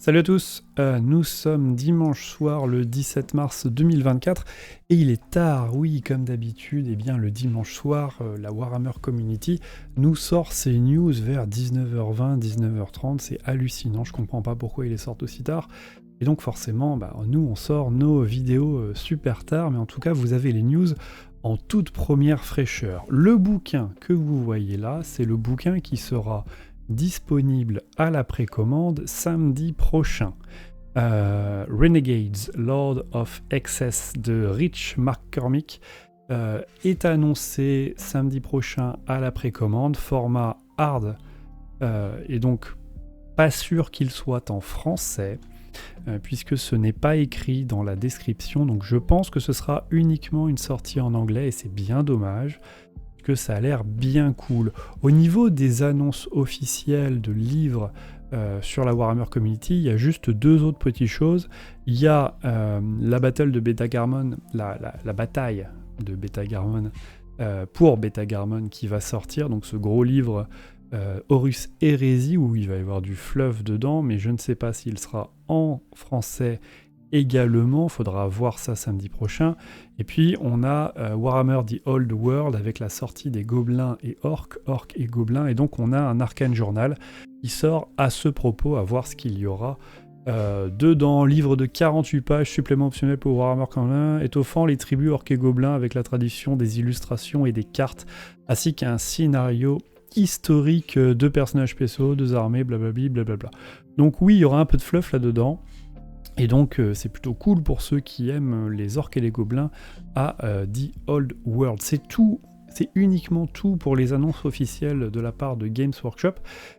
Salut à tous, nous sommes dimanche soir le 17 mars 2024 et il est tard, oui comme d'habitude, et bien le dimanche soir, la Warhammer Community nous sort ses news vers 19h20, 19h30, c'est hallucinant, je comprends pas pourquoi ils les sortent aussi tard. Et donc forcément, nous on sort nos vidéos super tard, mais en tout cas vous avez les news en toute première fraîcheur. Le bouquin que vous voyez là, c'est le bouquin qui sera disponible à la précommande samedi prochain. Renegades, Lord of Excess de Rich McCormick est annoncé samedi prochain à la précommande, format hard, et donc pas sûr qu'il soit en français, puisque ce n'est pas écrit dans la description, donc je pense que ce sera uniquement une sortie en anglais, et c'est bien dommage, que ça a l'air bien cool. Au niveau des annonces officielles de livres sur la Warhammer Community, il y a juste deux autres petites choses. Il y a la battle de Beta Garmon, la bataille de Beta Garmon pour Beta Garmon qui va sortir, donc ce gros livre Horus Hérésie où il va y avoir du fluff dedans, mais je ne sais pas s'il sera en français également, faudra voir ça samedi prochain. Et puis on a Warhammer The Old World avec la sortie des gobelins et orques et gobelins, et donc on a un arcane journal qui sort à ce propos, à voir ce qu'il y aura dedans. Livre de 48 pages, supplément optionnel pour Warhammer Commun, étoffant les tribus orques et gobelins avec la tradition des illustrations et des cartes, ainsi qu'un scénario historique de personnages spéciaux, de armées, blablabla, blablabla. Donc oui, il y aura un peu de fluff là-dedans. Et donc c'est plutôt cool pour ceux qui aiment les orques et les gobelins à The Old World. C'est tout, c'est uniquement tout pour les annonces officielles de la part de Games Workshop.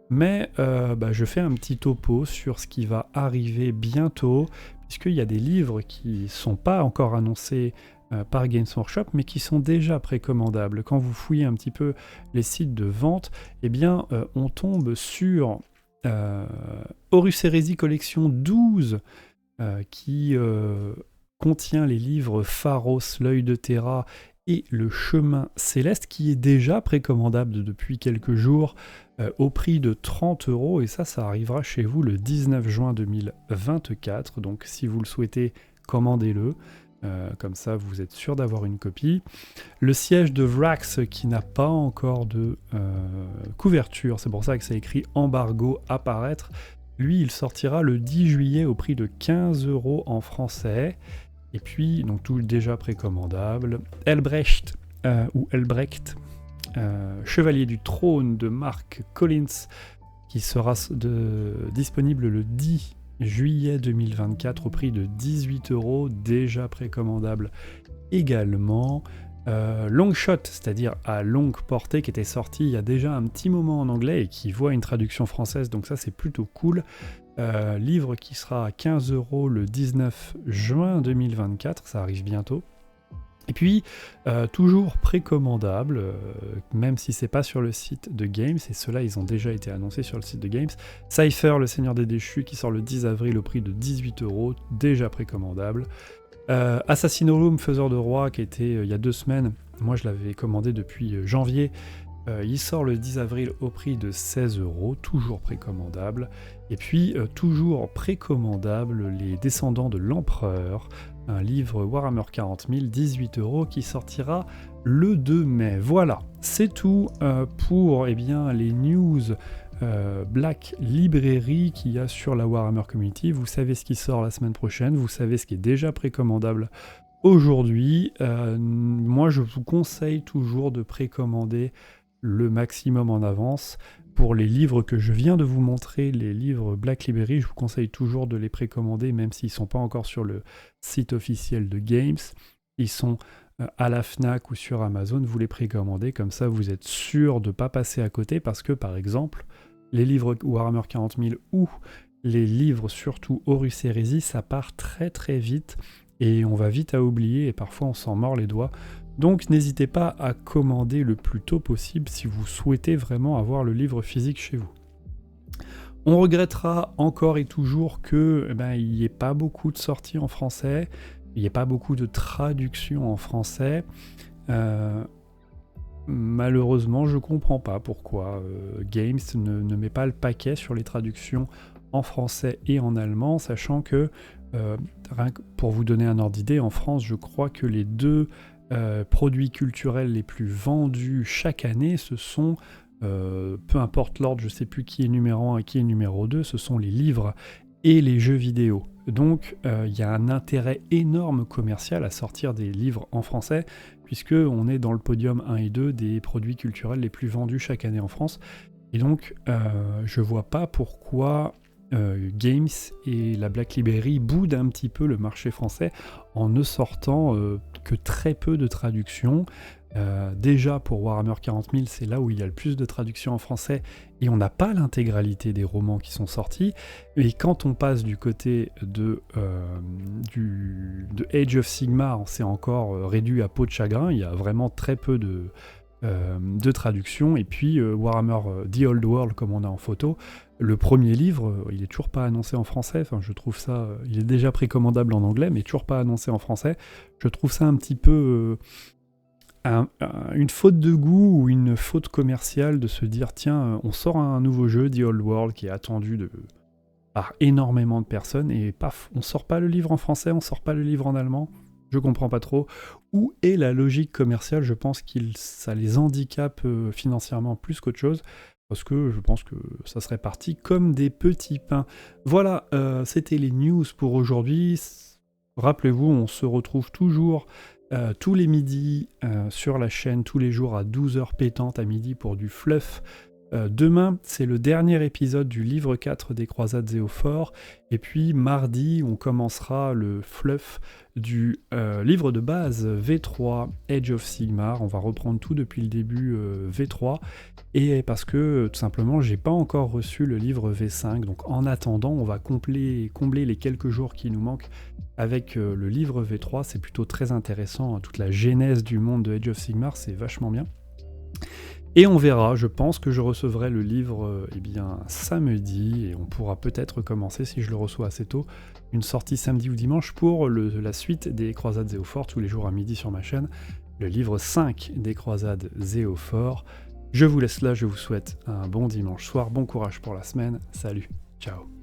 Mais je fais un petit topo sur ce qui va arriver bientôt, puisqu'il y a des livres qui ne sont pas encore annoncés par Games Workshop, mais qui sont déjà précommandables. Quand vous fouillez un petit peu les sites de vente, eh bien on tombe sur Horus Heresy Collection 12, qui contient les livres Pharos, l'œil de Terra et le chemin céleste, qui est déjà précommandable depuis quelques jours au prix de 30€, et ça arrivera chez vous le 19 juin 2024, donc si vous le souhaitez, commandez-le. Comme ça vous êtes sûr d'avoir une copie. Le siège de Vrax qui n'a pas encore de couverture, c'est pour ça que c'est écrit embargo apparaître. Lui, il sortira le 10 juillet au prix de 15€ en français. Et puis, donc tout déjà précommandable. Elbrecht, Chevalier du Trône de Mark Collins, qui sera disponible le 10 juillet 2024 au prix de 18€, déjà précommandable également. Longshot, c'est-à-dire à longue portée, qui était sorti il y a déjà un petit moment en anglais et qui voit une traduction française, donc ça c'est plutôt cool. Livre qui sera à 15€ le 19 juin 2024, ça arrive bientôt. Et puis, toujours précommandable, même si c'est pas sur le site de Games, et ceux-là ils ont déjà été annoncés sur le site de Games. Cypher, le Seigneur des Déchus, qui sort le 10 avril au prix de 18€, déjà précommandable. Assassinorum, Faiseur de Roi, qui était il y a 2 semaines, moi je l'avais commandé depuis janvier, il sort le 10 avril au prix de 16€, toujours précommandable. Et puis toujours précommandable, Les Descendants de l'Empereur, un livre Warhammer 40 000, 18€, qui sortira le 2 mai. Voilà, c'est tout pour les news Black Librairie qu'il y a sur la Warhammer Community. Vous savez ce qui sort la semaine prochaine, vous savez ce qui est déjà précommandable aujourd'hui. Moi je vous conseille toujours de précommander le maximum en avance. Pour les livres que je viens de vous montrer, les livres Black Librairie, je vous conseille toujours de les précommander, même s'ils ne sont pas encore sur le site officiel de Games. Ils sont à la Fnac ou sur Amazon, vous les précommandez, comme ça vous êtes sûr de ne pas passer à côté, parce que par exemple, les livres Warhammer 40 000 ou les livres surtout Horus Heresy, ça part très très vite, et on va vite à oublier, et parfois on s'en mord les doigts. Donc n'hésitez pas à commander le plus tôt possible si vous souhaitez vraiment avoir le livre physique chez vous. On regrettera encore et toujours que il n'y ait pas beaucoup de sorties en français, il n'y ait pas beaucoup de traductions en français. Malheureusement, je comprends pas pourquoi Games ne met pas le paquet sur les traductions en français et en allemand, sachant que, pour vous donner un ordre d'idée, en France, je crois que les deux produits culturels les plus vendus chaque année, ce sont, peu importe l'ordre, je ne sais plus qui est numéro 1 et qui est numéro 2, ce sont les livres et les jeux vidéo. Donc il y a un intérêt énorme commercial à sortir des livres en français, puisque on est dans le podium 1 et 2 des produits culturels les plus vendus chaque année en France. Et donc je vois pas pourquoi Games et la Black Library boudent un petit peu le marché français en ne sortant que très peu de traductions. Déjà pour Warhammer 40 000, c'est là où il y a le plus de traductions en français et on n'a pas l'intégralité des romans qui sont sortis. Et quand on passe du côté de Age of Sigmar, c'est encore réduit à peau de chagrin, il y a vraiment très peu de traductions. Et puis Warhammer The Old World, comme on a en photo, le premier livre, il est toujours pas annoncé en français. Enfin, je trouve ça, il est déjà précommandable en anglais, mais toujours pas annoncé en français. Je trouve ça un petit peu une faute de goût ou une faute commerciale de se dire tiens, on sort un nouveau jeu, The Old World, qui est attendu par énormément de personnes, et paf, on sort pas le livre en français, on sort pas le livre en allemand. Je comprends pas trop. Où est la logique commerciale? Je pense que ça les handicape financièrement plus qu'autre chose, parce que je pense que ça serait parti comme des petits pains. Voilà, c'était les news pour aujourd'hui. Rappelez-vous, on se retrouve toujours tous les midis sur la chaîne, tous les jours à 12h pétantes à midi pour du fluff. Demain, c'est le dernier épisode du livre 4 des Croisades Zéophore. Et puis mardi, on commencera le fluff du livre de base V3 Age of Sigmar. On va reprendre tout depuis le début V3. Et parce que tout simplement, j'ai pas encore reçu le livre V5. Donc en attendant, on va combler les quelques jours qui nous manquent avec le livre V3. C'est plutôt très intéressant. Toute la genèse du monde de Age of Sigmar, c'est vachement bien. Et on verra, je pense que je recevrai le livre samedi, et on pourra peut-être commencer, si je le reçois assez tôt, une sortie samedi ou dimanche pour la suite des Croisades Zéophore, tous les jours à midi sur ma chaîne, le livre 5 des Croisades Zéophore. Je vous laisse là, je vous souhaite un bon dimanche soir, bon courage pour la semaine, salut, ciao.